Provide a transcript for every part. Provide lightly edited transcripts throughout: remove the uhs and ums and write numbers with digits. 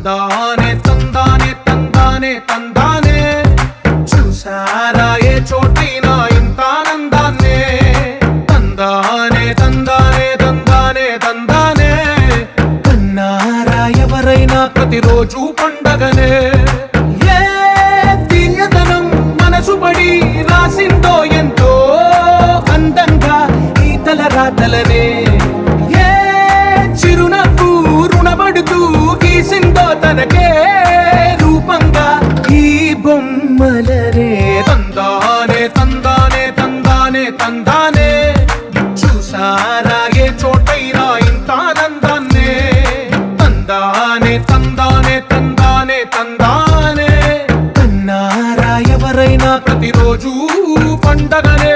తందానే తందానే తందానే తందానే చూసారా ఏ చోటైనా ఇంత ఆనందాన్నే తందానే తందానే తందానే తందానే కన్నారా ఎవరైనా ప్రతిరోజు పండగనే ఏ తీయదనం మనసు పడి రాసిందో ఎంతో అందంగా ఈ తలరాతలనే ఏ చిరునవ్వు రుణపడుతూ గీసిందో తనకే రూపంగా ఈ బొమ్మలనే తందానే తందానే తందానే తందానే చూసారా ఏ చోటైనా ఇంత ఆనందాన్నే తందానే తందానే తందానే తందానే కన్నారా ఎవరైనా ప్రతిరోజు పండగనే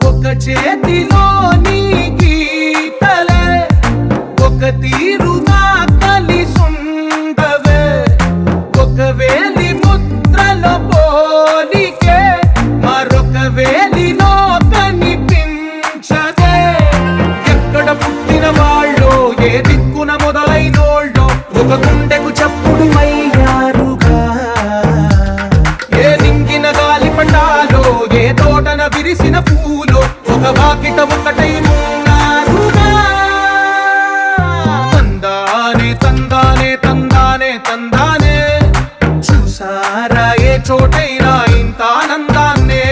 ఒక చేతిలో నీ గీతలే ఒక తీరుగా కలిసుండవే ఒక వేలి ముద్రలో పోలికే మరొక వేలిలో కనిపించదే ఎక్కడ పుట్టిన వాళ్ళో ఏ దిక్కున మొదలైనోళ్ళో ఒక గుండెకు చప్పుడు అయ్యారుగా ఏ నింగిన గాలి పటాలో ఏ తోటన విరిసిన పూలో ఒక వాకిట ఒకటై ఉన్నారుగా తందానే తందానే తందానే తందానే చూసారా ఏ చోటైనా ఇంత ఆనందాన్నే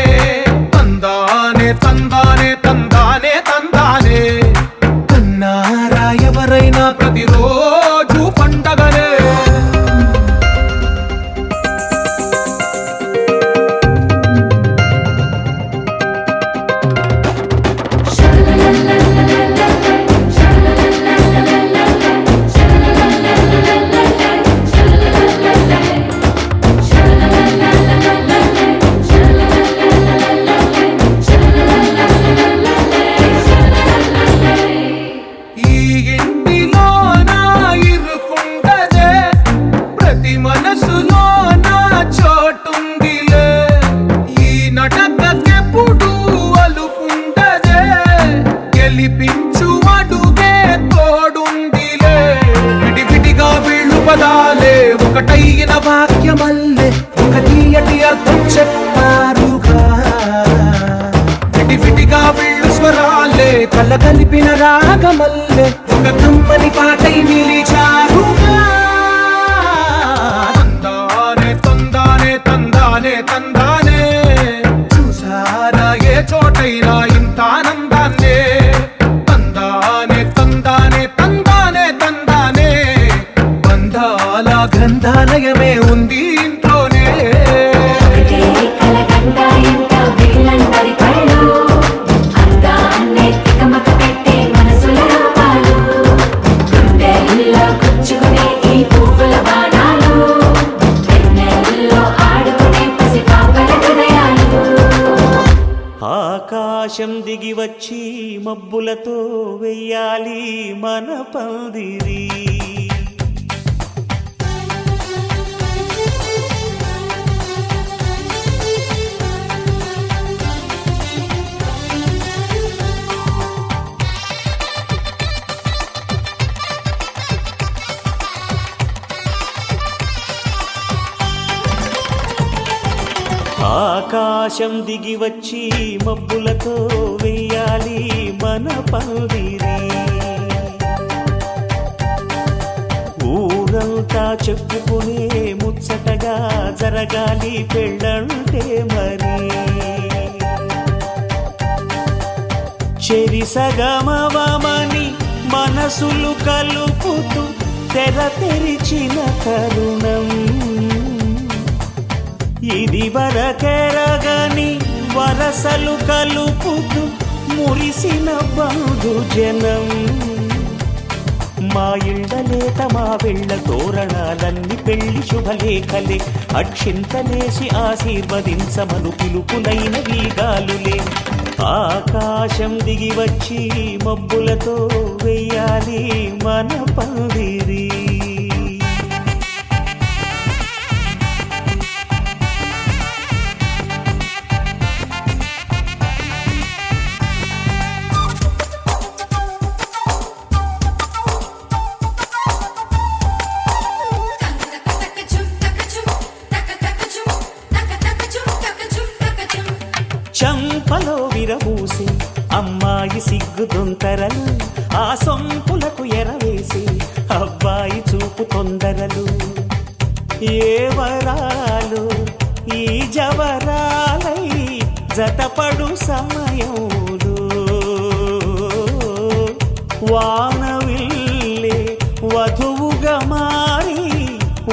తందానే తందానే తందానే తందానే కన్నారా ఎవరైనా ప్రతిరోజు పండగనే ఈ ఇంటిలో నా ఇరుకుండదే ప్రతి మనసులో నా చోటుందిలే ఈ నటకెప్పుడు అలుపుండదే గెలిపించు అడుగే తోడుందిలే విడివిడిగా వీళ్ళు పదాలే ఒకటైన వాక్యమల్లే ఒక తీయటి అర్థం చెప్పారుగా విడివిడిగా వీళ్ళు స్వరాలే కళ్ళ కలిపిన రాగమల్లే ఒక కమ్మని పాటై నిలిచారుగా తందానే తందానే తందానే తందానే చూసారా ఏ చోటైనా ఇంత ఆనందాన్నే తందానే తందానే తందానే తందానే బంధాల గ్రంథాలయమే ఉంది ఇంట్లోనే ఆకాశం దిగి వచ్చి మబ్బులతో వెయ్యాలి మన పందిరి ఆకాశం దిగి వచ్చి మబ్బులతో వెయ్యాలి మన పందిరి ఊరంతా చెప్పుకునే ముచ్చటగా జరగాలి పెళ్ళంటే మరి చెరిసగమవమని మనసులు కలుపుతూ తెర తెరిచిన తరుణం ఇది వరకెరగని వరసలు కలుపుతూ మురిసిన బంధుజనం మా ఇళ్ళలేత మా వెళ్ళ తోరణాలన్నీ పెళ్లి శుభలేఖలే అక్షింతలేసి ఆశీర్వదించమను పిలుపులైన వీగాలులే ఆకాశం దిగి వచ్చి మబ్బులతో వెయ్యాలి మన పందిరి చంపలో విరబూసి అమ్మాయి సిగ్గు దొంతరలు ఆ సొంపులకు ఎరవేసి అబ్బాయి చూపు తొందరలు ఏ వరాలు ఈ జవరాలై జతపడు సమయంలో వానవిల్లే వధువుగా మారి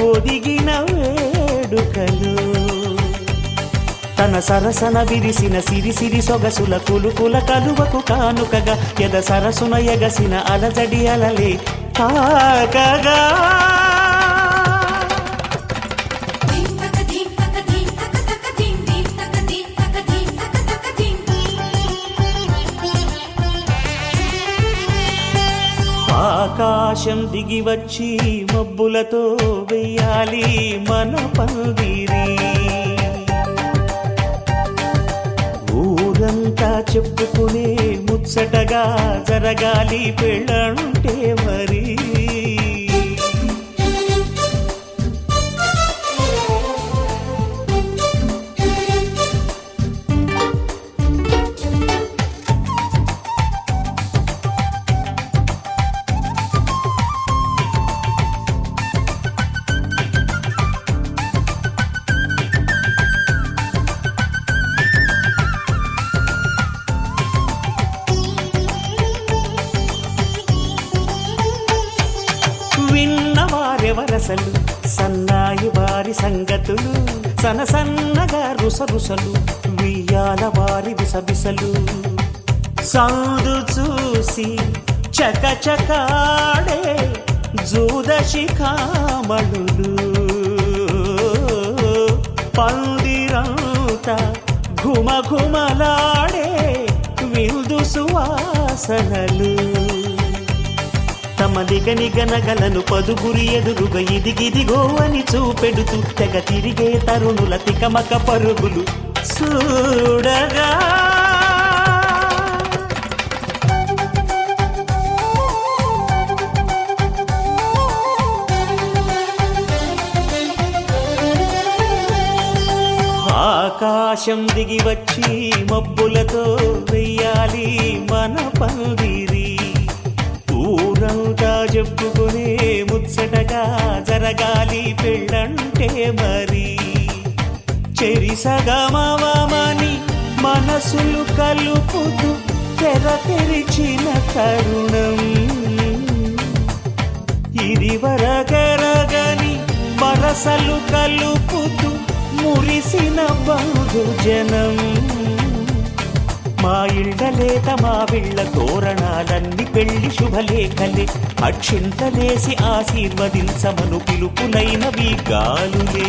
ఒదిగిన వేడుకలు తన సరసన విరిసిన సిరిసిరి సొగసుల కులుకుల కలువకు కానుకగా ఎద సరసున ఎగసిన అలజడి అలలే కాకగా ఆకాశం దిగి వచ్చి మబ్బులతో వెయ్యాలి మన పందిరి ఊరంతా చెప్పుకునే ముచ్చటగా జరగాలి పెళ్ళంటే మరి విన్నవారెవరసలు సన్నాయి వారి సంగతులు సన్నగా రుసరుసలు వియ్యాల వారి విసబిసలు సౌదు చూసి చకచకాడే జూదశిఖామణులు పందిరంతా ఘుమఘుమలాడే విందు సువాసనలు తమ నిగనగలను పదుగురి ఎదురుగా ఇదిగిదిగో అని చూపెడుతూ తెగ తిరిగే తరుణుల తికమక పరుగులు చూడగా ఆకాశం దిగి వచ్చి మబ్బులతో వెయ్యాలి మన పందిరి ఊరంతా చెప్పుకునే ముచ్చటగా జరగాలి పెళ్ళంటే మరి చెరిసగమవమని మనసులు కలుపుతూ తెర తెరిచిన తరుణం ఇది వరగరగని వరసలు కలుపుతూ మురిసిన బహుజనం మా ఇళ్ళలేత మా వీళ్ళ తోరణాలన్నీ పెళ్లి శుభలేఖలే అక్షింతలేసి ఆశీర్వదించమను పిలుపులైనవి గాలులే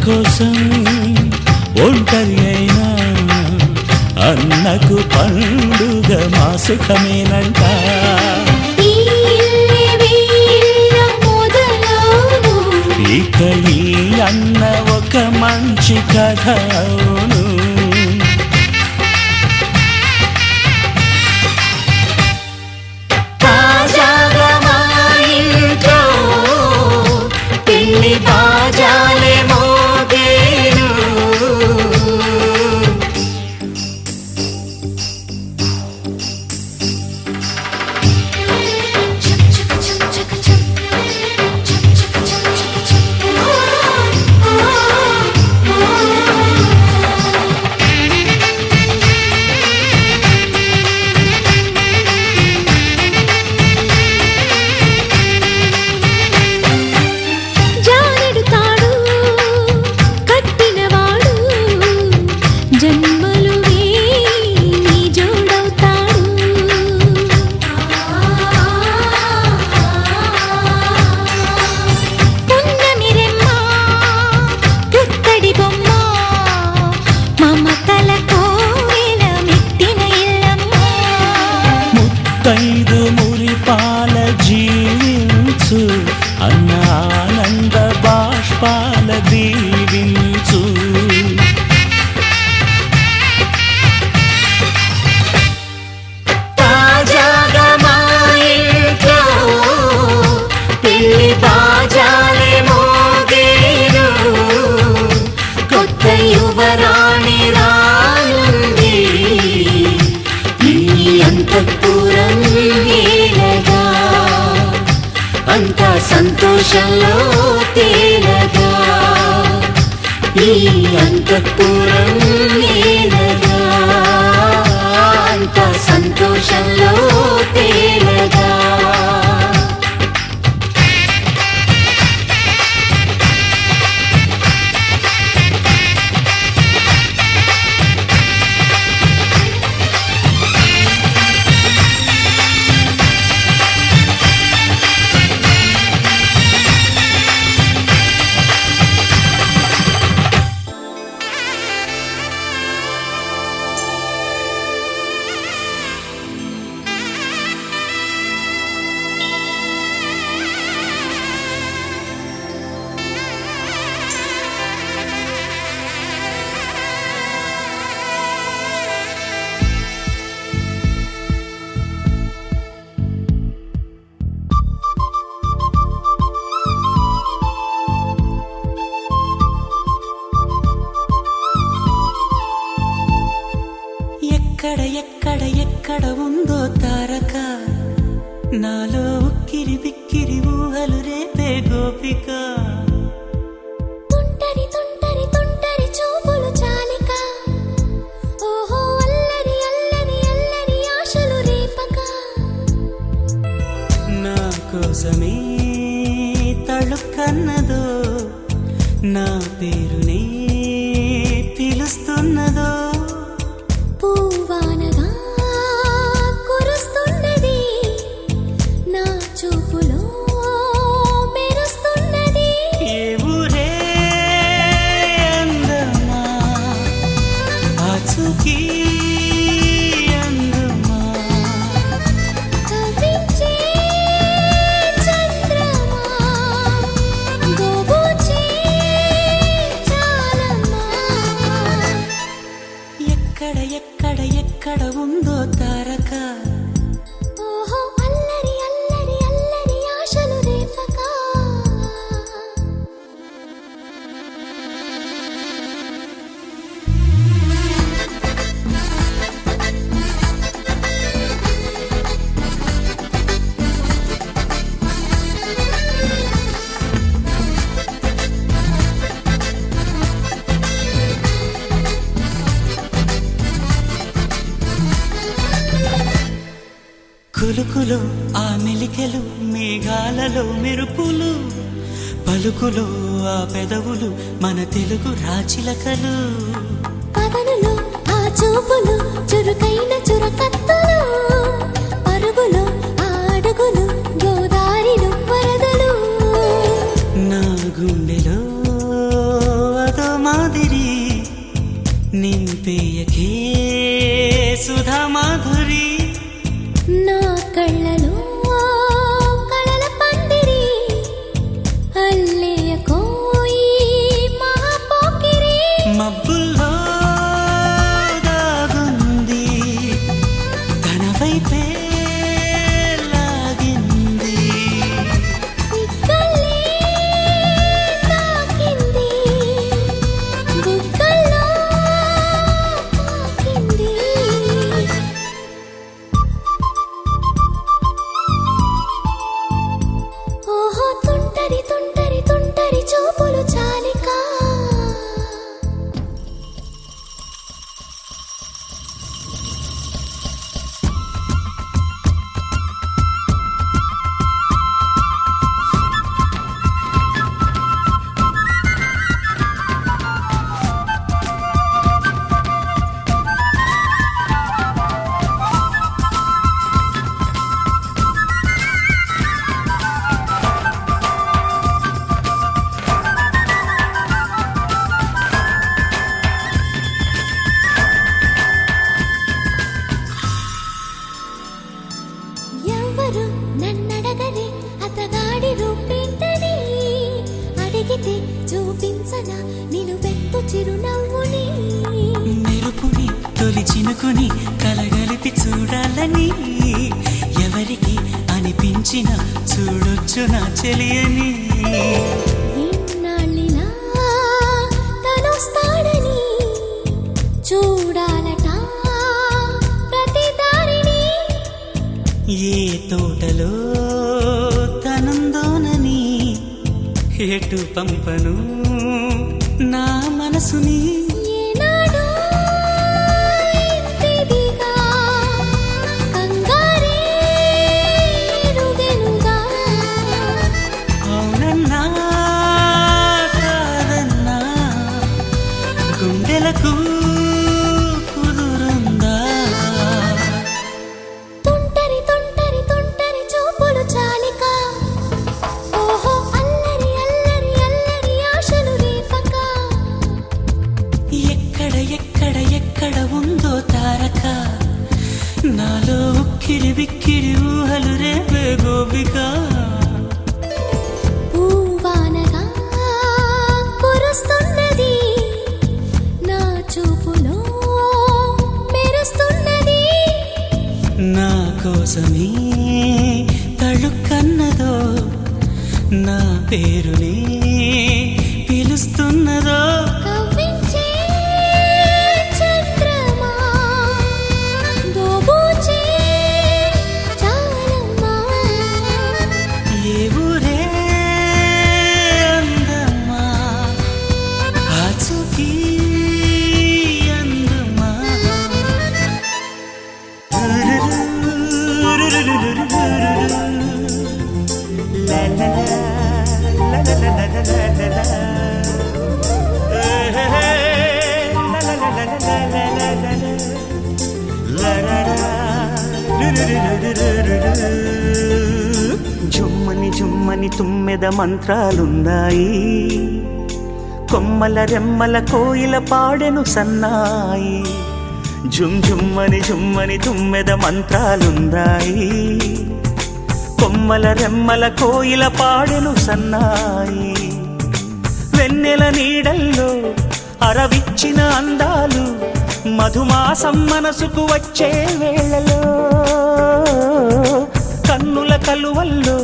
కోసం ఒంటరి అయినా అన్నకు పండుగ మా సుఖమేనంట. ఈ ఇల్లే వీళ్ళ మొదలవును. ఇక ఈ అన్న ఒక మంచి కథ అవును. తాజాగా మా ఇంట్లో పెళ్లి బాజాలే మోగేను. చక్ చక్ చక్ చక్ చక్. చక్ చక్ చక్ చక్ చక్. జానెడు తాడు కట్టినవాడు జన్మలు వేయి జోడవుతాడు. పున్నమి రెమ్మ పుత్తడి బొమ్మ మమతల కోవెల మెట్టిన ఇల్లమ్మ. ముత్తైదు మురిపాల జీవించు అన్న ఆనంద బాష్పాల దీవించు. తాజాగా మా ఇంట్లో పెళ్లి బాజాలే మోగేను. కొత్త యువరాణి రానుంది ఈ అంతఃపురం ఏలగా. అంతా సంతోషంలో తేలగా ఈ అంతఃపురం ఏలగా. అంతా సంతోషంలో తేలగా. ఎక్కడ ఎక్కడ ఎక్కడ ఉందో తారక, నాలో ఉక్కిరి బిక్కిరి ఊహలు రేపే గోపిక. తుంటరి తుంటరి తుంటరి చూపులు చాలిక. ఓహో అల్లరి అల్లరి అల్లరి ఆశలు రేపక. నా కోసమే తళుక్కన్నదో, నా పేరునే పిలుస్తున్నదో. పూవానగా కురుస్తున్నది నా చూపులో మెరుస్తున్నది. ఏ ఊరే అందమా ఆచూకీ అందమా. కవ్వించే చంద్రమా గోబూచే చాలమ్మా. ఎక్కడ ఎక్కడ ఎక్కడ ఉందో తారక, ఓహో అల్లరి అల్లరి అల్లరి ఆశలు రేపక. కులుకులో ఆ మెలికెలు, మేఘాలలో మెరుపులు, పలుకులో ఆ పెదవులు మన తెలుగు రాచిలకలు. పదనులు ఆ చూపులు చురుకైన చురకత్తలు. పరుగులు ఆ అడుగులు గోదారిలో వరదలు. నా గుండెలో అదో నింపేయకే సుధా మాధురి నా కళ్ళలో కళల పందిరి అల్లేయ కోయి మహాపోకిరి మబ్బుల్లో దాగుంది తన వైపే లాగింది సిగ్గలే తాకింది బుగ్గల్లో తాకింది ఓహో తుంటరి తుంటరి తుంటరి చూపులు చాలికా ఎవరు నన్నడగరే అతగాడి రూపేంటని అడిగితే చూపించనా నిలువెత్తు చిరునవ్వుని మెరుపుని తొలి చినుకుని కలగలిపి చూడాలని ఎవరికి అనిపించిన చూడొచ్చు నా చెలియని ఎన్నాళ్ళిలా తనొస్తాడని చూడాలట ప్రతి దారిని ఏ తోటలో తనందోనని ఎటు పంపను నా మనసుని ఏనాడో ఇంతిదిగా కంగారే ఎరుగెనుగా అవునన్నా కాదన్నా గుండెలకు కుదురుందా తుంటరి తుంటరి తుంటరి చూపులు చాలిక ఓహో అల్లరి అల్లరి అల్లరి ఆశలు రేపక ఎక్కడ ఎక్కడ ఎక్కడ ఉందో తారక నాలో ఉక్కిరి బిక్కిరి ఊహలు రేపే గోపిక పూవానగా కురుస్తున్నది నా చూపులో మెరుస్తున్నది నా కోసమే తళుక్కన్నదో నా పేరునే పిలుస్తున్నదో కవ్వించే చంద్రమా దోబూచే చాలమ్మా ఏ ఊరే అందమ్మా ఆచూకీ అందమ్మా జుమ్మని జుమ్మని తుమ్మెద మంత్రాలున్నాయి కొమ్మల రెమ్మల కోయిల పాడెను సన్నాయి జుమ్ జుమ్మని జుమ్మని తుమ్మెద మంత్రాలున్నాయి కొమ్మల రెమ్మల కోయిల పాడెను సన్నాయి వెన్నెల నీడల్లో అరవిచ్చిన అందాలు మధుమాసం మనసుకు వచ్చే వేళలో కన్నుల కలువల్లో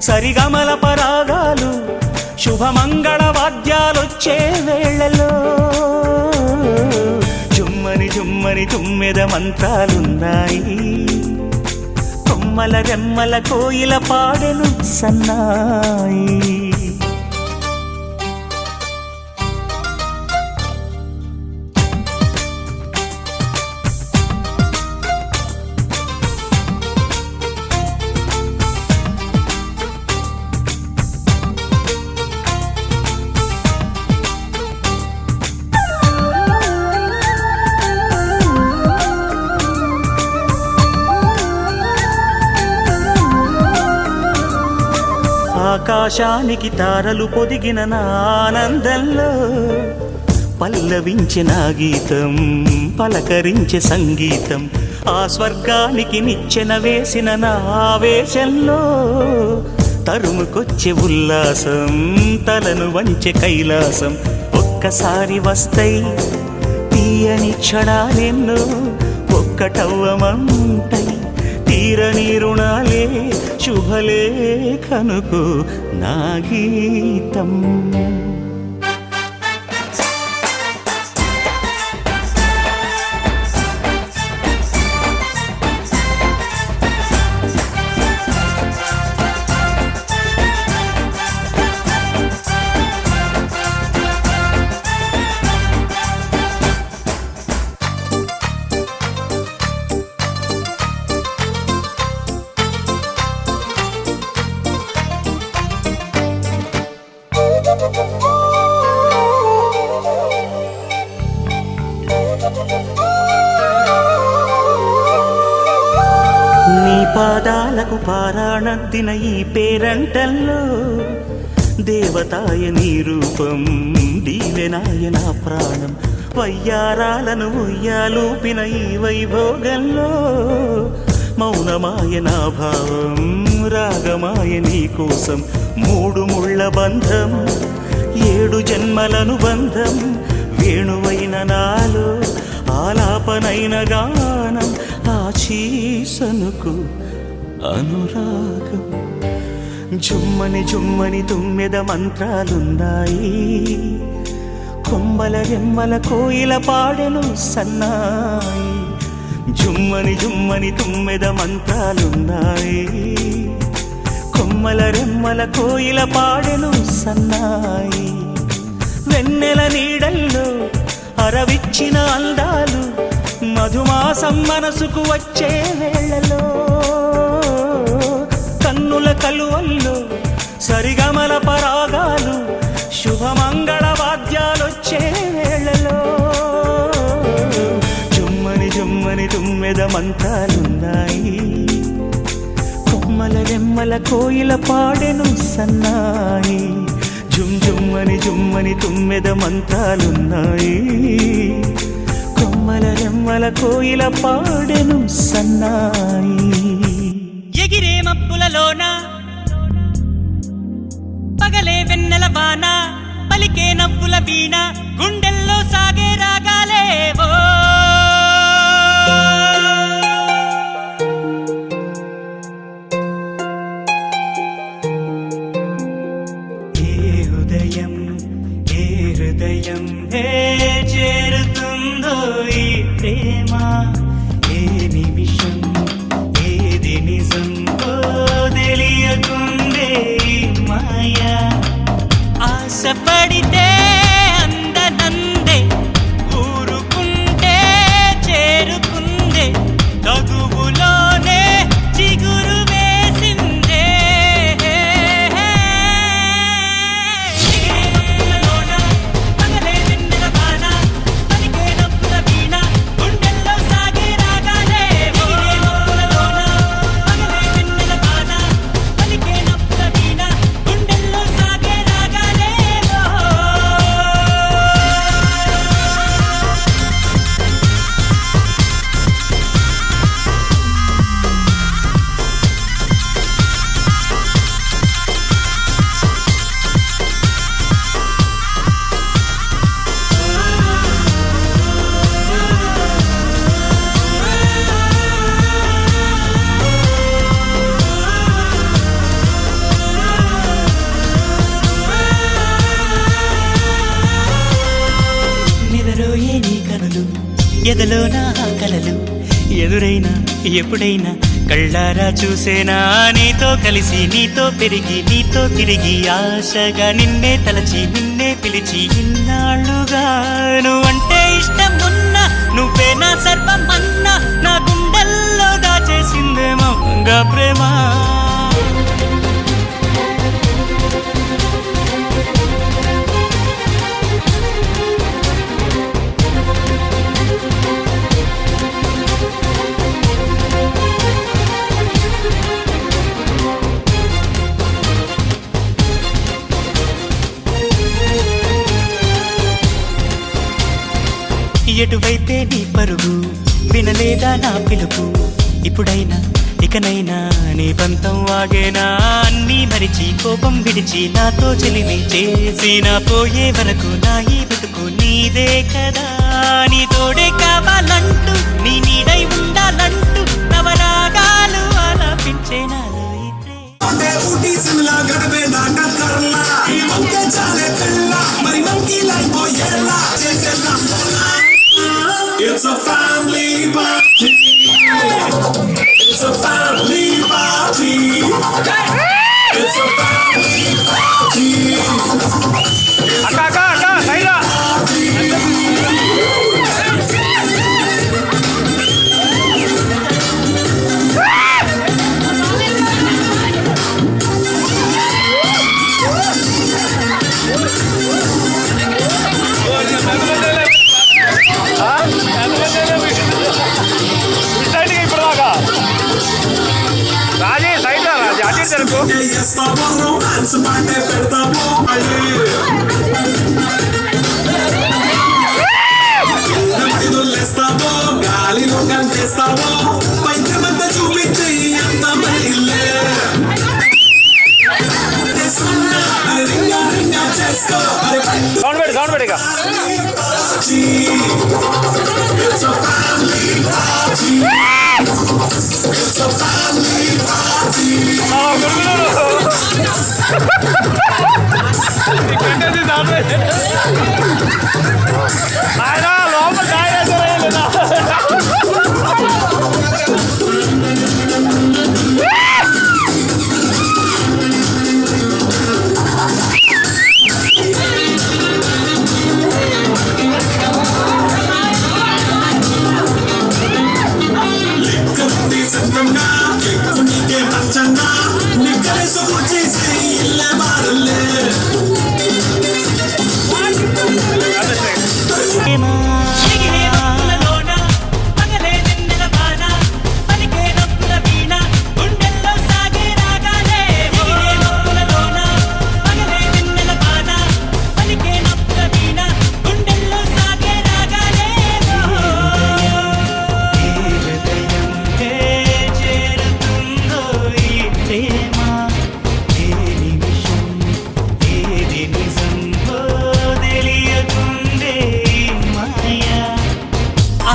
సరిగమల పరాగాలు శుభమంగళ వాద్యాలొచ్చే వేళలో జుమ్మని జుమ్మని తుమ్మెద మంత్రాలున్నాయి కొమ్మల రెమ్మల కోయిల పాడెను సన్నాయి ఆకాశానికి తారలు పొదిగిన నా ఆనందంలో పల్లవించే నా గీతం పలకరించే సంగీతం ఆ స్వర్గానికి నిచ్చెన వేసిన నా ఆవేశంలో తరుముకొచ్చే ఉల్లాసం తలను వంచే కైలాసం ఒక్కసారి వస్తాయి తీయని క్షణాలెన్నో ఒక్కటవ్వమంటాయి తీరని రుణాలే శుభలేఖనుకు నా గీతం. నీ పాదాలకు పారాణద్దిన ఈ పేరంటల్లో దేవతాయ నీ రూపం దీవెనాయ నా ప్రాణం వయ్యారాలను ఉయ్యాలూపిన ఈ వైభోగంలో మౌనమాయ నా భావం రాగమాయ నీ కోసం మూడు ముళ్ళ బంధం 7 జన్మలను బంధం వేణువైన నాలో ఆలాపనైన గానం ఆశీసనుకు అనురాగం జుమ్మని జుమ్మని తుమ్మెద మంత్రాలున్నాయి కొమ్మల రెమ్మల కోయిల పాడెను సన్నాయి జుమ్మని జుమ్మని తుమ్మెద మంత్రాలున్నాయి కొమ్మల రెమ్మల కోయిల పాడెను సన్నాయి వెన్నెల నీడల్లో అరవిచ్చిన అందాలు మధుమాసం మనసుకు వచ్చే వేళలో కన్నుల కలువల్లో సరిగమల పరాగాలు శుభమంగళ వాద్యాలొచ్చే వేళలో జుమ్మని జుమ్మని తుమ్మెద మంత్రాలున్నాయి కొమ్మల రెమ్మల కోయిల పాడెను సన్నాయి జుమ్ జుమ్మని జుమ్మని తుమ్మెద మంత్రాలున్నాయి కొమ్మల రెమ్మల కోయిల పాడెను సన్నాయి ఎగిరే మబ్బులలోన పగలే వెన్నెల వాన పలికే నవ్వుల వీణ గుండెల్లో సాగే రాగాలేవో హృదయం చేరుతుందో ఈ ప్రేమ ఏ నిమిషం ఏది నిజం తెలియకుండే మాయా ఆశపడితే అందనందే ఊరుకుంటే చేరుకుందే తగువులోనే చిగురు వేసిందే ఎదలో నా కలలు ఎదురైనా ఎప్పుడైనా కళ్ళారా చూసేనా నీతో కలిసి నీతో పెరిగి నీతో తిరిగి ఆశగా నిన్నే తలచి నిన్నే పిలిచి ఇన్నాళ్ళుగా నువ్వంటే ఇష్టం ఉన్నా నువ్వే నా సర్వం అన్నా నా గుండెల్లో దాచేసిందేమో ప్రేమ ఎటువైపే నీ పరుగు వినలేదా నా పిలుపు ఇప్పుడైనా ఇకనైనా నీ పంతం వాగేనా అన్నీ మరిచి కోపం విడిచి నాతో చెలిమి చేసిన పోయే వరకు నా ఈ బతుకు నీదే కదా నీ తోడే కావాలంటూ నీ నీడై ఉండాలంటూ నవరాగాలు ఆలాపించే నాలో ఈ ప్రేమ. It's a family party. It's a family party. It's a family party. చేస్తావో రొమాన్స్ పాటే పెడతావో లేస్తావో గాలిలో కంటేస్తావో పైచమంత చూపించి అంత మైలే రింగా రింగా చేసుకో సౌండ్ పెట్టి It's a family party. It's a family party. ఆయన లోపల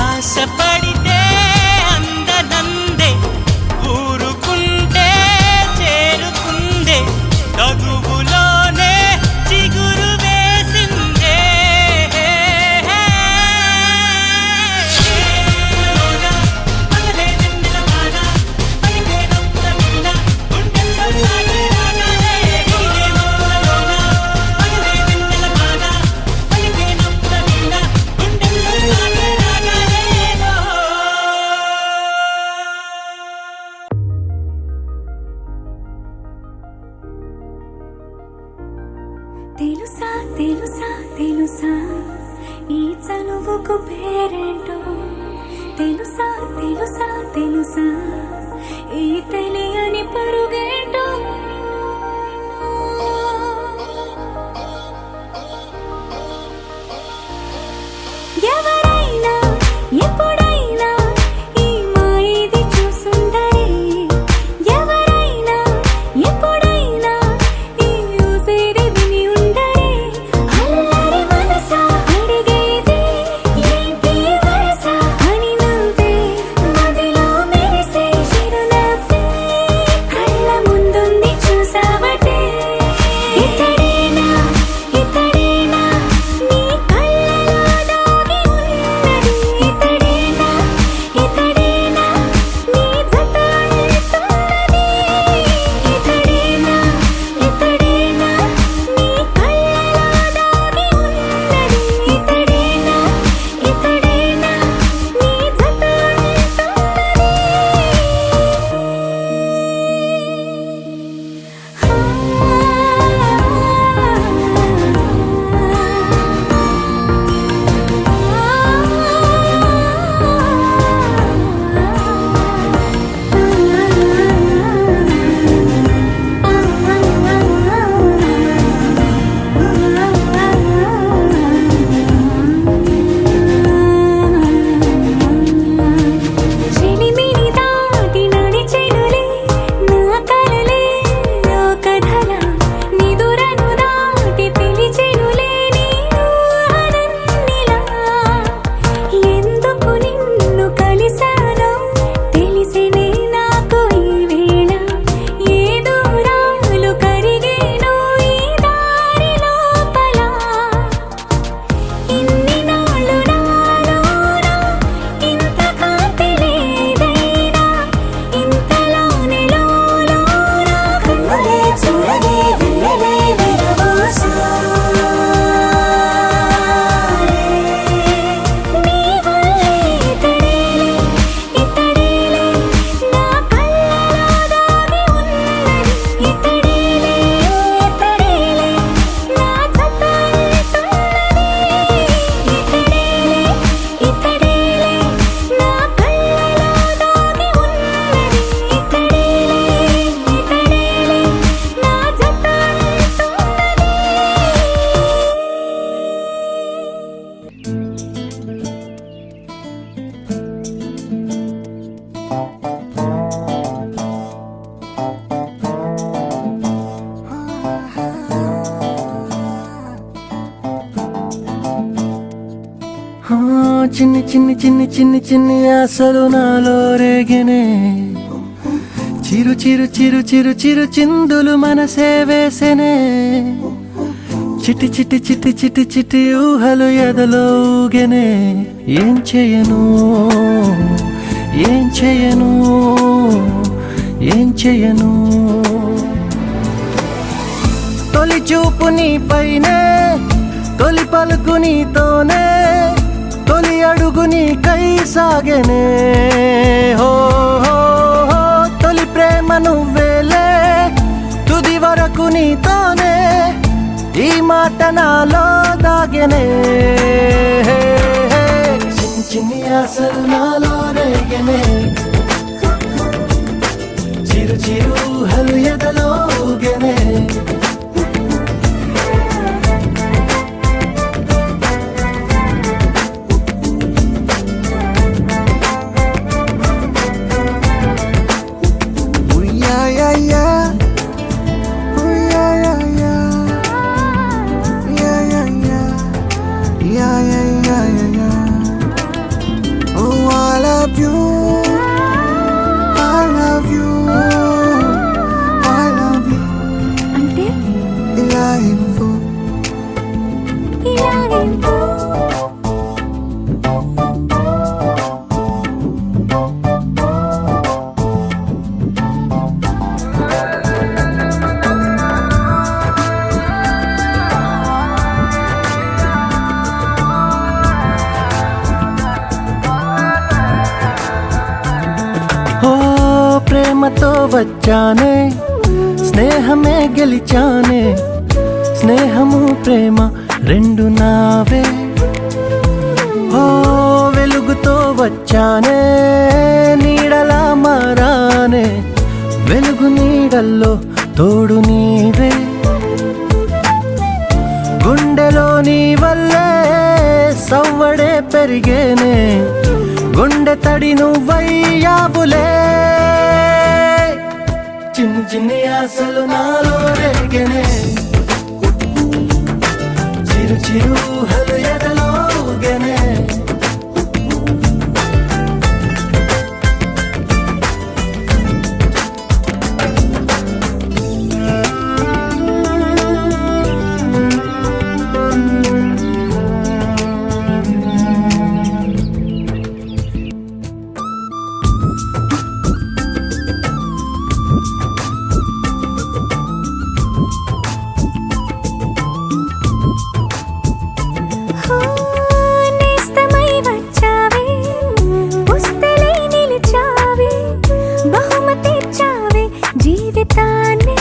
ఆశపడితే అందనందే ఊరుకుంటే చేరుకుందే తగువులోనే చిగురు వేసిందే తెలుసా తెలుసా తెలుసా ఈ చనువుకు పేరేంటో తెలుసా తెలుసా తెలుసా ఈ తెలియని పరుగేంటో ఎవరైనా ఎప్పుడైనా ఈ మాయది చూసుండరే ఎవరైనా ఎప్పుడైనా ఈ ఊసేది విని ఉండరే అల్లరి మనసా అడిగేది ఏంటి వరసా అని నవ్వే మదిలో మెరిసే చిరునవ్వే కళ్ళ ముందు చిన్ని చిన్ని చిన్ని చిన్ని చిన్ని ఆశలు నాలో రేగెనే చిరు చిరు చిరు చిరు చిరు చిందులు మనసే వేసెనే చిటి చిటి చిటి చిటి చిటి ఊహలు ఎదలో ఊగెనే ఏం చేయను ఏం చేయను ఏం చేయను తొలి చూపు నీ పైనే తొలి పలుకు నీతోనే తొలి అడుగు నీకై సాగెనే హో హో హో తొలి ప్రేమ నువ్వేలే తుది వరకు నీతోనే ఈ మాట నాలో దాగెనే చిన్ని చిన్ని ఆశలు నాలో రేగెనే చిరు చిరు ఊహలు ఎదలో ఊగెనే అంటే ఇలా ఇవ్వు ఓ ప్రేమతో వచ్చానే స్నేహమే గెలిచానే స్నేహము ప్రేమ రెండు నావే ఓ వెలుగుతో వచ్చానే నీడలా మారానే వెలుగు నీడల్లో తోడు నీవే గుండెలో నీ వల్లే సవ్వడే పెరిగేనే గుండె తడి నువ్వయ్యావులే చిన్ని చిన్ని ఆశలు నాలో రేగెనే చిరు చిరు ఊహలు ఎదలో ఊగెనే నేస్తమై వచ్చావే పుస్తలై నిలిచావే బహుమతి ఇచ్చావే జీవితాన్ని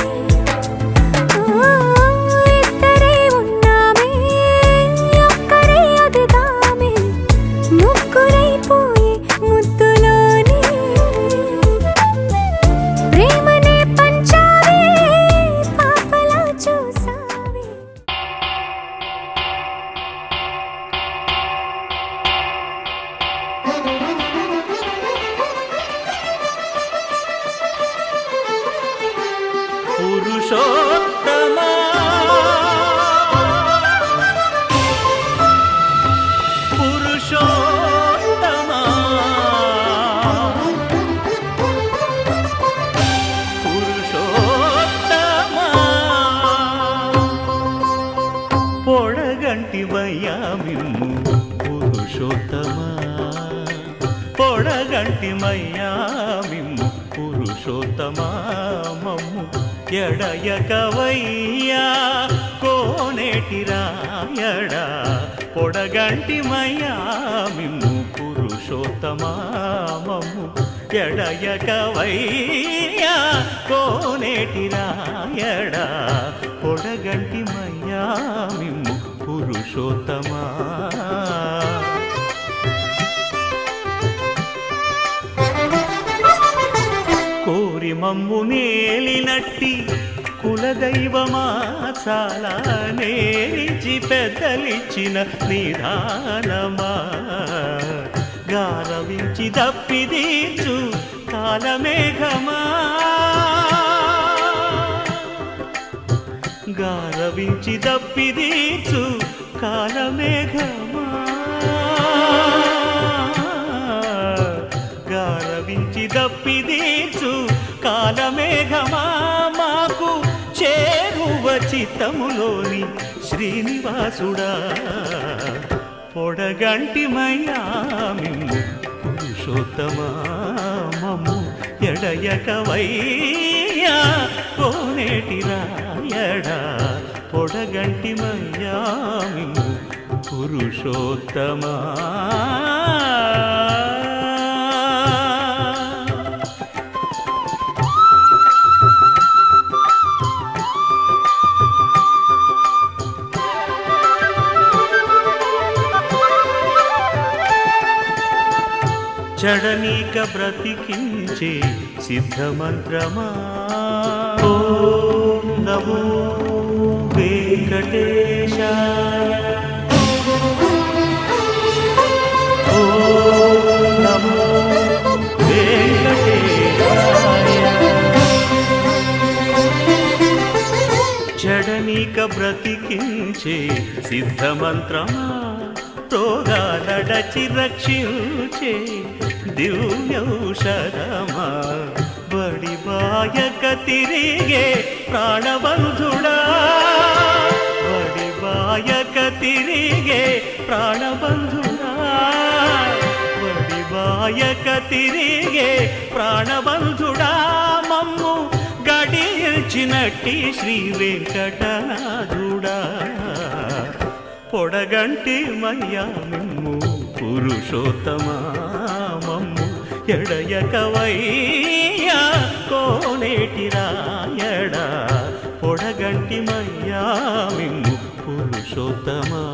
ఇద్దరే ఉన్నామే ఒక్కరే అదిగామే ముగ్గురైపోయి ముద్దులోని ప్రేమనే పంచావే పాపలా చూసావే పురుషోత్తమా పురుషోత్తమా పురుషోత్తమా పొడగంటి మయ్యామిమ్ము పురుషోత్తమా పొడగంటి మయ్యామిమ్ము పురుషోత్తమా మమ్ము ఎడయకవయ్యా కోనేటి రాయడా పొడగంటి మయ్యామిమ్ము పురుషోత్తమా మమ్ము ఎడయకవయ్యా కోనేటి రాయడా పొడగంటి మయ్యామిమ్ము పురుషోత్తమా కోరి మమ్ము నేలినట్టి కులదైవమా చాలా నేరించి పెద్దలిచ్చిన నిదానమా గారవించి దప్పిదీర్చు కాలమేఘమా గారవించి దప్పిదీర్చు కాలమేఘమా దప్పిదీర్చు కాలమేఘమా మాకు చేరువ చిత్తములోని శ్రీనివాసుడా పొడగంటిమయ్యా మిమ్ము పురుషోత్తమా మమ్ము ఎడయకవయ్యా కోనేటి రాయడా పొడగంటిమయ్యా మిమ్ము పురుషోత్తమా చడనీక బ్రతికించే సిద్ధమంత్రమా ఓం నమో వెంకటేశాయ ఓం నమో వెంకటేశాయ చడనీక బ్రతికించే సిద్ధమంత్రమా రోగాలడచి రక్షించే దివ్యౌషధమా బడిబాయక తిరిగే ప్రాణబంధుడా బడిబాయక తిరిగే ప్రాణబంధుడా బడిబాయక తిరిగే ప్రాణబంధుడా మమ్ము గడిచినట్టి శ్రీ వెంకటనాథుడా పొడగంటి మయ్యా మిమ్ము పురుషోత్తమా మమ్ము ఎడయకవయ్యా కోనేటి రాయడా పొడగంటి మయ్యా మిమ్ము పురుషోత్తమా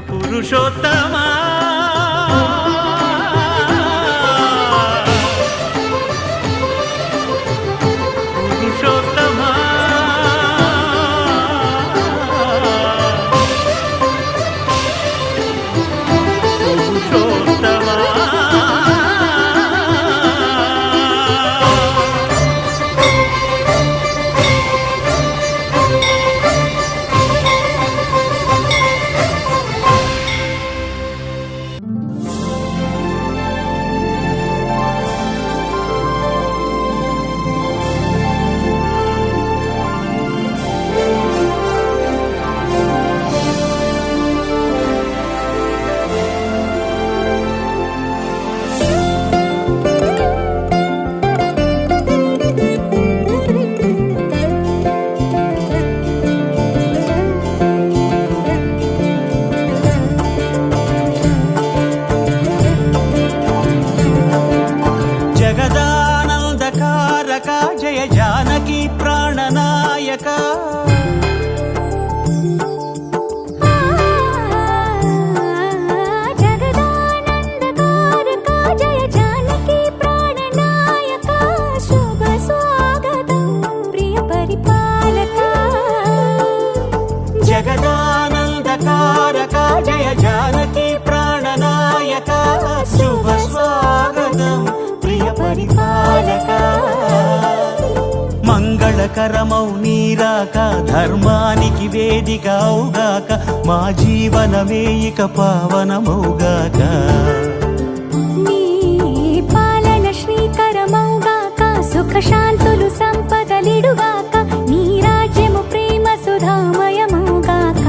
పురుషోత్తమా పురుషోత్తమా జయ జానకి ప్రాణనాయక జగదానందకారక జయ జానకి ప్రాణనాయక శుభ స్వాగతం ప్రియ పరిపాలక జగదానందకారక జయ జానకి ప్రాణనాయక శుభ స్వాగతం ప్రియ పరిపాలక మంగళకరమౌ నీరాక ధర్మానికి వేదిక అవుగాక మా జీవనమే ఇక పావనమౌగాక నీ పాలన శ్రీకరమౌగాక సుఖ శాంతులు సంపదలిడుగాక నీ రాజ్యము ప్రేమ సుధామయమౌగాక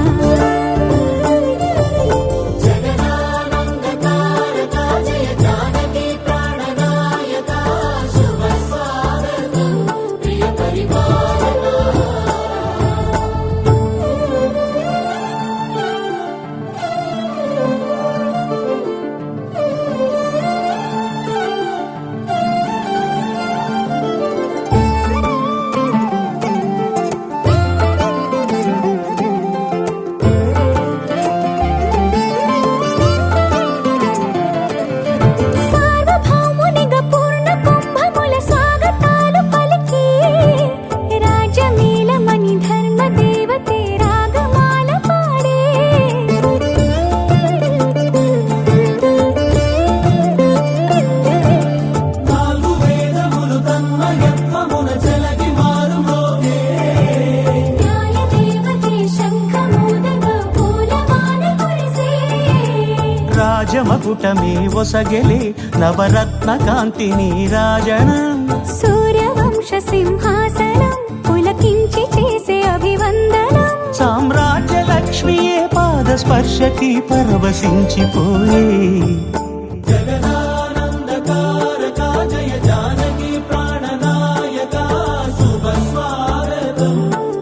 మకుటమే ఒసగెలే నవరత్న కాంతి నీరాజనం సూర్యవంశ సింహాసనం పులకించి చేసే అభివందనం సామ్రాజ్య లక్ష్మియే పాద స్పర్శకి పరవశించిపోయే జగదానందకారక జయ జానకి ప్రాణనాయక శుభ స్వాగతం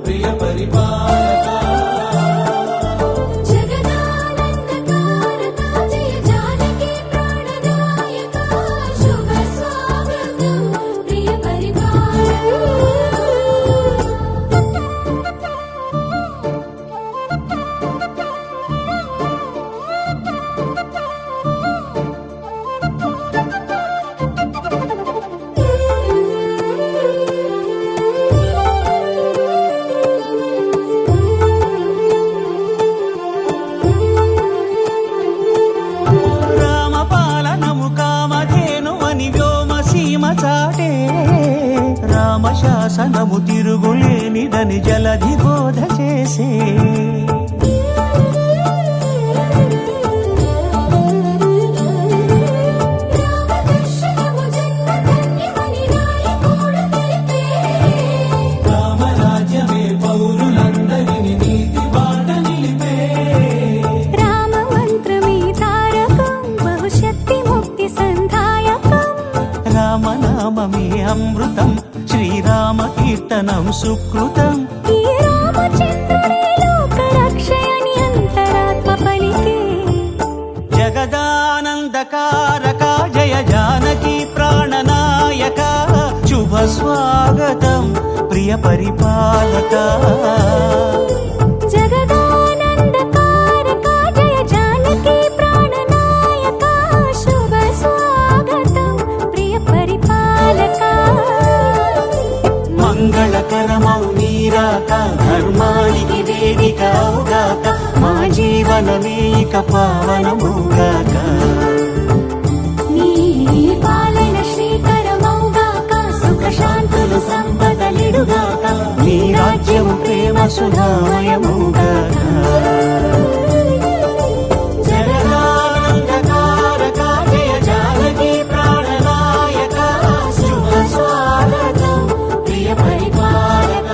ప్రియ పరిపాలక జగదానందకారక జయ జానకి ప్రాణనాయక శుభ స్వాగతం ప్రియ రామపాలనము కామధేను అని వ్యోమ సీమ చాటే రామశాసనము తిరుగులేనిదని జలధి బోధ చేసే రామదర్శనము జన్మధన్యమని నాయకుడు తెలిపే రామరాజ్యమే పౌరులందరిని నీతి బాట నిలిపే రామ మంత్రమే తారకం బహుశక్తి ముక్తి సంధాయకం రామనామమే అమృతం శ్రీరామ కీర్తనం సుకృతం ఈ రామచంద్రుడే లోక రక్షయని అంతరాత్మ పలికే జగదానందకారక జయ జానకి ప్రాణనాయక శుభ స్వాగతం ప్రియ పరిపాలక జగదానందకారక జయ జానకి ప్రాణనాయక శుభ స్వాగతం ప్రియ పరిపాలక మంగళకరమౌ నీరాక ధర్మానికి వేదిక అవుగాక మా జీవనమే ఇక పావనముగాక నీ పాలన శ్రీకరమౌగాక సుఖ శాంతులు సంపదలిడుగాక నీ రాజ్యము ప్రేమ సుధామయముగాక జగదానందకారక జయ జానకి ప్రాణనాయక శుభ స్వాగతం ప్రియ పరిపాలక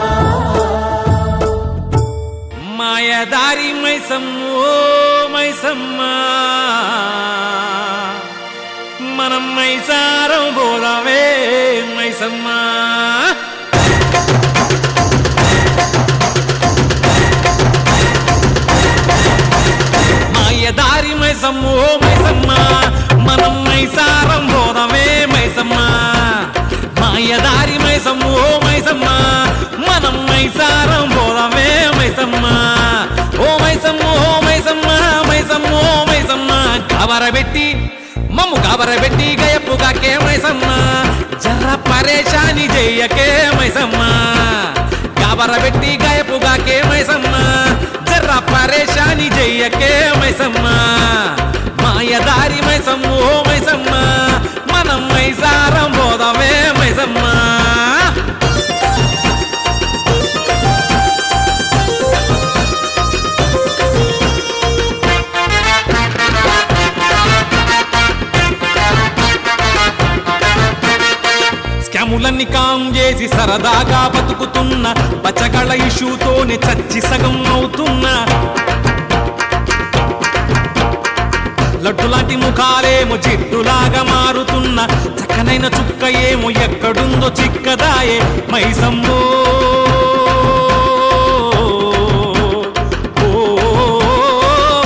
మాయదారి మైసమ్మో మైసమ్మ మనం మైసారం పోదామే మైసమ్మ మాయదారి మైసమ్మో మైసమ్మ మనం మైసారం పోదామే మైసమ్మ మాయదారి మైసమ్మో మైసమ్మ మనం మైసారం పోదామే మైసమ్మ ఓ మైసమ్మ ఓ మైసమ్మ మైసమ్మ ఓ మైసమ్మ గాబరబెట్టి మమ్ము గాబరబెట్టి గయప్పుగాకే మైసమ్మ జర్ర పరేషాని చెయ్యకే మైసమ్మ గాబరబెట్టి గయప్పుగాకే మైసమ్మ జర్ర పరేషాని చెయ్యకే మైసమ్మ మాయదారి మైసమ్మ ఓ మైసమ్మ మనం మైసారం పోదామే మైసమ్మ స్కాములన్నీ కాం చేసి సరదాగా బతుకుతున్న బచ్చగళ్ళ ఇష్యూతోనే చచ్చి సగం అవుతున్నా లడ్డులాంటి ముఖాలేమో జిడ్డులాగా మారుతున్న చక్కనైన చుక్క ఏమో ఎక్కడుందో చిక్కదాయే మైసమ్మో ఓ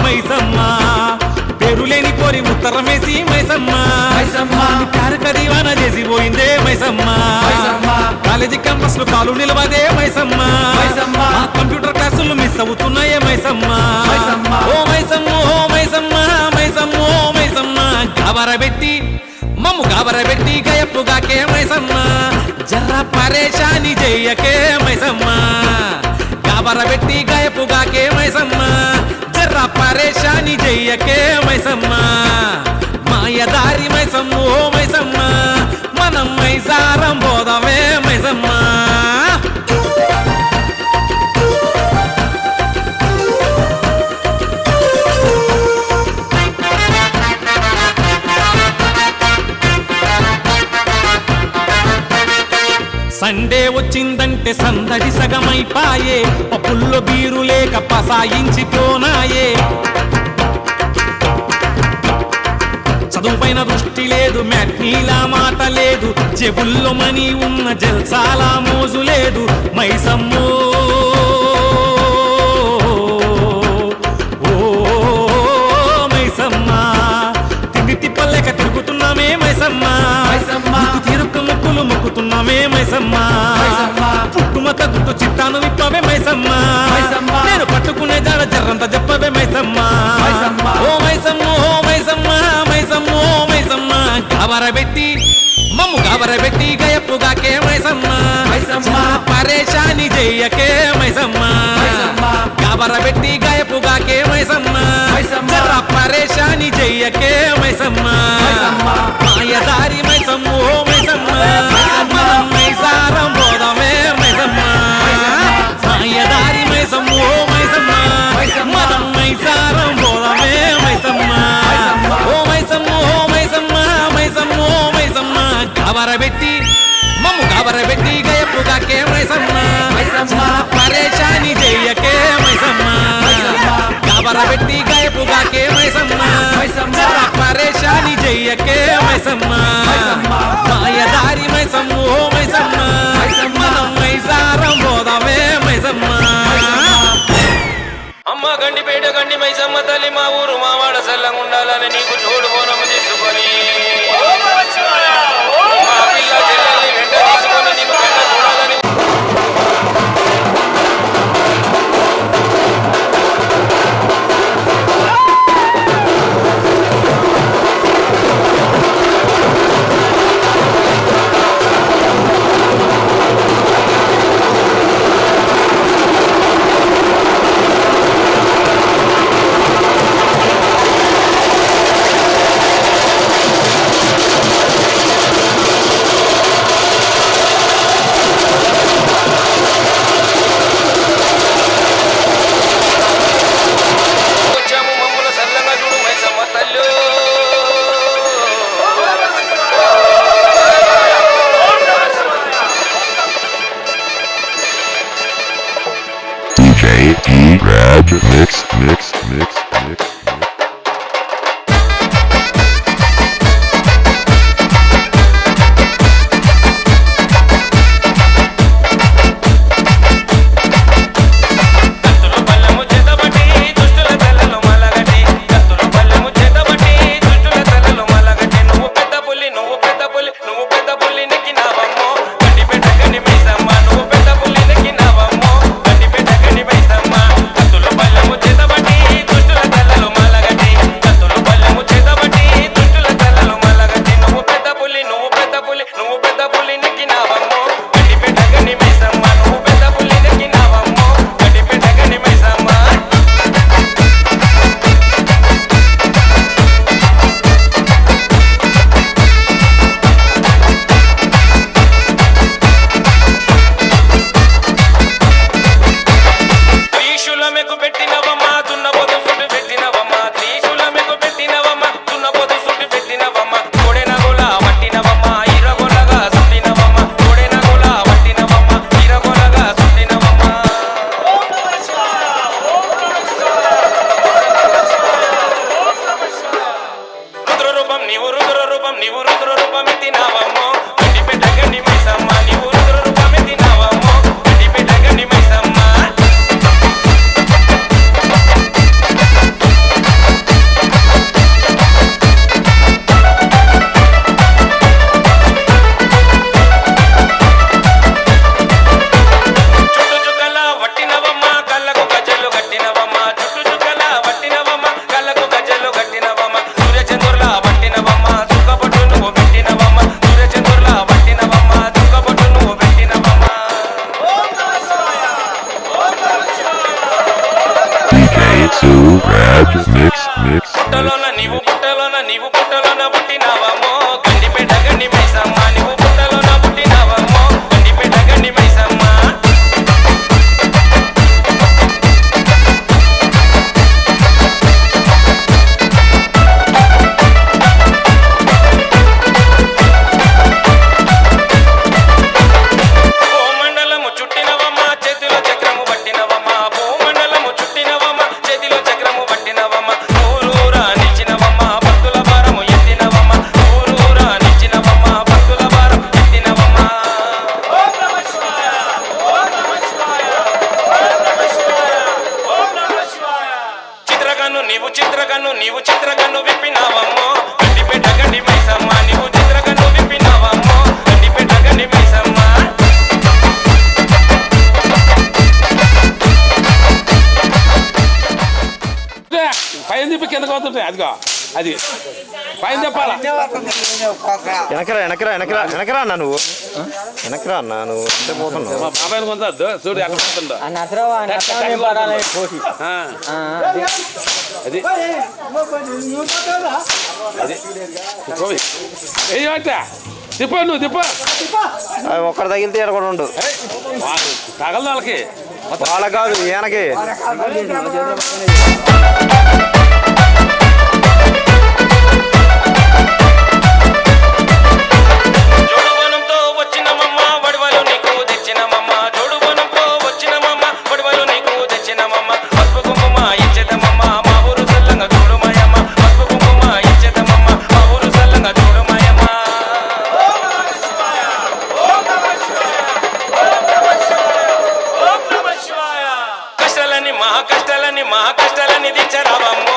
మైసమ్మ పేరులేని పోరి ఉత్తరమేసి మైసమ్మ కారక దీవాన చేసి పోయిందే మైసమ్మ కాలేజీ క్యాంపస్ లో కాలు నిలవదే మైసమ్మ కంప్యూటర్ క్లాసులు మిస్ అవుతున్నాయే మైసమ్మ ఓ మైసమ్మ ఓ మైసమ్మ మైసమ్మ ఓ మైసమ్మ గాబరబెట్టి మమ్ము గాబరబెట్టి గయప్పుగాకే మైసమ్మ జర్ర పరేషాని చెయ్యకే మైసమ్మ గాబరబెట్టి గయప్పుగాకే మైసమ్మ జర్ర పరేషాని చెయ్యకే మైసమ్మ మాయదారి మైసమ్మ ఓ మైసమ్మ మనం మైసారం పోదామే మైసమ్మ ఉంటే సందడి సగమైపాయే పప్పుల్లో బీరు లేక పసాయించిపోనాయే చదువుపైన దృష్టి లేదు మ్యాట్నీలా మాట లేదు జేబుల్లో మనీ ఉన్న జల్సాలా మోజు లేదు మైసమ్మో ఓ మైసమ్మ తిండి తిప్పలేక తిరుగుతున్నామే మైసమ్మ తిరుక్కు ముక్కులు మొక్కుతున్నామే మైసమ్మ పుట్టుమత గుట్టు చిట్టాను విప్పవే మైసమ్మ నేను పట్టుకునే జాడ జర్రంత చెప్పవే మైసమ్మ ఓ మైసమ్మ ఓ మైసమ్మ మైసమ్మ ఓ మైసమ్మ గాబరబెట్టి మమ్ము గాబరబెట్టి గయప్పుగాకే మైసమ్మ పరేషాని చెయ్యకే మైసమ్మ గాబరబెట్టి గయప్పుగాకే మైసమ్మ జర పరేషాని చెయ్యకే మైసమ్మ మాయదారి మైసమ్మ ఓ మైసమ్మ మనం మైసారం పోదామే మైసమ్మ మాయదారి మైసమ్మ ఓ మైసమ్మ మనం మైసారం పోదామే మైసమ్మ ఓ మైసమ్మ ఓ మైసమ్మ మైసమ్మ ఓ మైసమ్మ గాబరబెట్టి మమ్ము గాబరబెట్టి గయప్పుగాకే మైసమ్మ పరేషాని చెయ్యకే మైసమ్మ గాబరబెట్టి గయప్పుగాకే మైసమ్మ జర పరేషాని చెయ్యకే మైసమ్మ మాయదారి మైసమ్మ ఓ మైసమ్మ మనం మైసారం పోదామే మైసమ్మ అమ్మ గండిపేట గండి మైసమ్మ తల్లి మా ఊరు మా వాడ సల్లంగుండాలని నీకు చూడు బోనము తీసుకొని మా పిల్ల చెల్లెల్ని వెంట తీసుకొని నీకు వెంట చూడాలని వచ్చాము మమ్మల్ని సల్లంగా చూడు మైసమ్మ తల్లు DJ E-Rad Mix. కత్తులు బల్లెము చేతబట్టి దుష్టుల తలలు మలగటి కత్తులు బల్లెము చేతబట్టి దుష్టుల తలలు మలగటి నువ్వు పెద్ద పులి నువ్వు పెద్ద పులి నువ్వు పెద్ద పులి నెక్కినావమ్మో గండిపేట గండి మైసమ్మ నువ్వు పెద్ద పులి నెక్కినావమ్మో గండిపేట గండి మైసమ్మ కత్తులు బల్లెము చేతబట్టి దుష్టుల తలలు మలగటి కత్తులు బల్లెము చేతబట్టి దుష్టుల తలలు మలగటి నువ్వు పెద్ద పులి నువ్వు పెద్ద పులి నువ్వు పెద్ద పులి నెక్కినావమ్మో గండిపేట గండి మైసమ్మ నువ్వు పెద్ద పులి నెక్కినావమ్మో గండిపేట గండి మైసమ్మ త్రిశూలమెకు పెట్టినవమ్మ దున్నపోతు సుట్టు పెట్టినవమ్మ త్రిశూలమెకు పెట్టినవమ్మ దున్నపోతు సుట్టు పెట్టినవమ్మ కోడెనగోల వట్టినవమ్మ ఇరగోలగా సుట్టినవమ్మ కోడెనగోల వట్టినవమ్మ ఇరగోలగా సుట్టినవమ్మ రుద్రరూపం నీవు రుద్రరూపం నీవు రుద్రరూపం ఎత్తినావమ్మో గండిపేట గండి మైసమ్మ నీవు రుద్రరూపం ఎత్తినావమ్మో గండిపేట గండి మైసమ్మ చుట్టు చుక్కల వట్టినవమ్మ కళ్ళకు గజ్జలు కట్టినవమ్మ చుట్టు చుక్కల వట్టినవమ్మ కళ్ళకు గజ్జలు కట్టినవమ్మ సూర్యచంద్రుల వట్టినవమ్మ చుక్కబొట్టు నువ్వు పెట్టినవమ్మ సూర్యచంద్రుల వట్టినవమ్మ చుక్కబొట్టు నువ్వు పెట్టినవమ్మ DJ E-Rad Mix. పుట్టలోన నీవు పుట్టలోన నీవు పుట్టలోన పుట్టినవమ్మో గండిపేట గండి మైసమ్మ నీవు పుట్టలోన పుట్టినవమ్మో గండిపేట గండి మైసమ్మ ఓ మండలము చుట్టి నీవు చిత్రకన్ను విప్పినావమ్మో గండిపేట గండి మైసమ్మ నీవు చిత్రకన్ను విప్పినావమ్మో గండిపేట గండి మైసమ్మ పైన తిప్పి కిందకు పోతుంటాయి అదిగో అది పైన చెప్పాలా వెనకరా అన్న నువ్వు వెనకరా అన్న నువ్వు అంటే పోతున్నావు మా బాబాయ్ కొంత చూడు ఎక్కడ పోతుందో అది అది తిప్ప నువ్వు తిప్ప ఒక్కడ తగిలితే ఎక్కడ కూడా ఉండు తగల వాళ్ళకి వాళ్ళ కాదు ఈయనకి జోడుబోనంతో వచ్చినమమ్మ వడివలు నీకు తెచ్చినమమ్మ జోడుబోనంతో వచ్చినమమ్మ వడివలు నీకు తెచ్చినమమ్మ పసుపు కుంకుమ ఇచ్చేదమమ్మ మా ఊరు సల్లంగా చూడుమాయమ్మ పసుపు కుంకుమ ఇచ్చేదమమ్మ మా ఊరు సల్లంగా చూడుమాయమ్మ కష్టాలని మహా కష్టాలని దించరావమ్మ